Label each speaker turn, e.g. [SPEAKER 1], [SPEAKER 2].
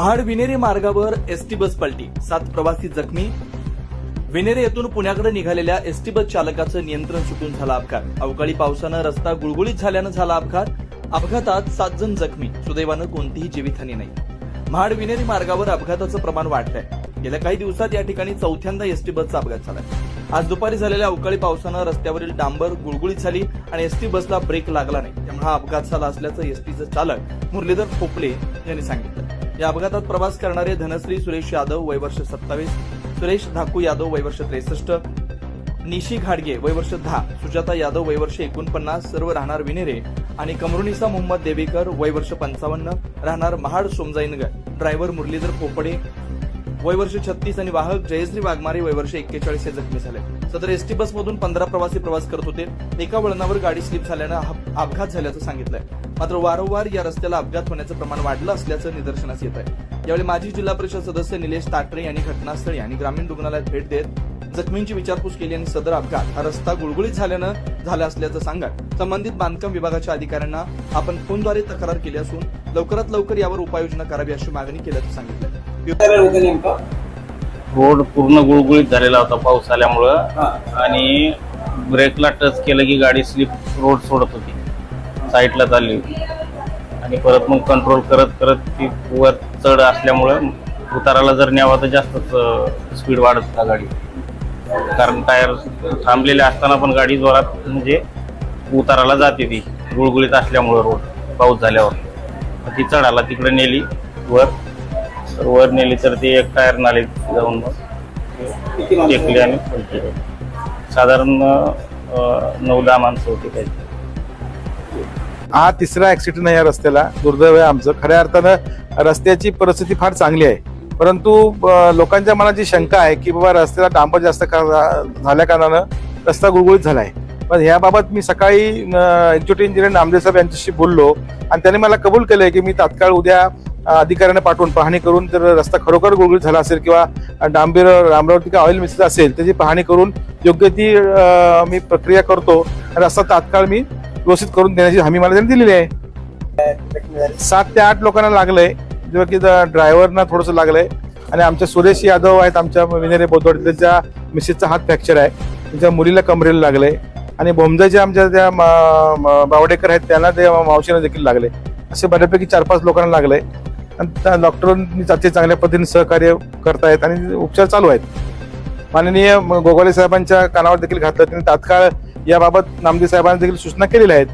[SPEAKER 1] महाड विनेरे मार्गावर ST bus पलटी, 7 प्रवासी जखमी। विनेरे येथून पुण्याकडे निघालेल्या एसटी बस चालकाचं नियंत्रण सुटून झाला अपघात। अवकाळी पावसानं रस्ता गुळगुळीत झाल्यानं झाला अपघात। अपघातात 7 जण जखमी, सुदैवानं कोणतीही जीवितहानी नाही। महाड विनेरे मार्गावर अपघाताचं प्रमाण वाढतंय। गेल्या काही दिवसात या ठिकाणी चौथ्यांदा एसटी बसचा अपघात झालाय। आज दुपारी झालेल्या अवकाळी पावसानं रस्त्यावरील डांबर गुळगुळीत झाली आणि एसटी बसला ब्रेक लागला नाही, त्यामुळे हा अपघात झाला असल्याचं एसटीचे चालक मुरलीधर खोपले यांनी सांगितलं। या अपघातात प्रवास करणारे धनश्री सुरेश यादव वय वर्ष 27, सुरेश धाकू यादव वय वर्ष 63, निशी घाडगे वय वर्ष 10, सुजाता यादव वय वर्ष 49, सर्व राहणार विनेरे आणि कमरुनिसा मोहम्मद देवीकर वय वर्ष 55, राहणार महाड सोमजाईनगर। ड्रायव्हर मुरलीधर खोपडे वय वर्ष 36 आणि वाहक जयश्री वाघमारे वय वर्ष 41 हे जखमी झाले। सदर एसटी बसमधून 15 प्रवासी प्रवास करत होते। एका वळणावर गाडी स्लिप झाल्यानं अपघात झाल्याचं सांगितलंय। मात्र वारंवार या रस्त्याला अपघात होण्याचं प्रमाण वाढलं असल्याचं निदर्शनास येत आहे। यावेळी माजी जिल्हा परिषद सदस्य निलेश ताटरे यांनी घटनास्थळी आणि ग्रामीण रुग्णालयात भेट देत जखमींची विचारपूस केली आणि सदर अपघात हा रस्ता गुळगुळीत झाल्यानं झाला असल्याचं सांगत संबंधित बांधकाम विभागाच्या अधिकाऱ्यांना आपण फोनद्वारे तक्रार केली असून लवकरात लवकर यावर उपाययोजना करावी अशी मागणी केल्याचं सांगितलं।
[SPEAKER 2] रोड पूर्ण गुळगुळीत झालेला होता पाऊस आल्यामुळं आणि ब्रेकला टच केलं की गाडी स्लिप रोड सोडत होती, साईडला चालली होती आणि परत मग कंट्रोल करत करत ती वर चढ असल्यामुळं उताराला जर न्यावा तर जास्तच स्पीड वाढत होता गाडी, कारण टायर थांबलेले असताना पण गाडी जोरात म्हणजे उताराला जाते ती गुळगुळीत असल्यामुळं रोड पाऊस झाल्यावर ती चढाला तिकडे नेली वर नेली तर ती एक टायर नाली जाऊन मग टेकली आणि पलटी। साधारण 9-10 माणसं होती त्याची।
[SPEAKER 3] हा तिसरा ऍक्सिडेंट आहे या रस्त्याला। दुर्दैव आहे आमचं। खऱ्या अर्थानं रस्त्याची परिस्थिती फार चांगली आहे, परंतु लोकांच्या मनात जी शंका आहे की बाबा रस्त्याला डांबर जास्त झाल्या कारणानं रस्ता गुळगुळीत झाला आहे। पण याबाबत मी सकाळी एक्झिक्युटिव्ह इंजिनियर नामदेव साहेब यांच्याशी बोललो आणि त्यांनी मला कबूल केलंय की मी तात्काळ उद्या अधिकाऱ्यांना पाठवून पाहणी करून जर रस्ता खरोखर गुळगुळीत झाला असेल किंवा डांबरावरती काय ऑइल मिसळलं असेल त्याची पाहणी करून योग्य ती मी प्रक्रिया करतो आणि रस्ता तात्काळ मी व्यवस्थित करून देण्याची हमी मला त्यांनी दिलेली आहे। 7 ते 8 लोकांना लागलंय, जेव्हा की ड्रायव्हरना थोडंसं लागलंय आणि आमच्या सुरेश यादव आहेत आमच्या विनेरे बोदवड, त्यांच्या मिसेसचा हात फ्रॅक्चर आहे, त्यांच्या मुलीला कमरेला लागलंय आणि बोमजाचे आमच्या त्या बावडेकर आहेत त्यांना ते मावशीला देखील लागले। असे बऱ्यापैकी 4-5 लोकांना लागलंय आणि डॉक्टरांनी ते चांगल्या पद्धतीने सहकार्य करतायत आणि उपचार चालू आहेत। माननीय गोगावले साहेबांच्या कानावर देखील घातलं, त्यांनी तात्काळ याबाबत नामदेव साहेबांनी देखील सूचना केलेल्या आहेत।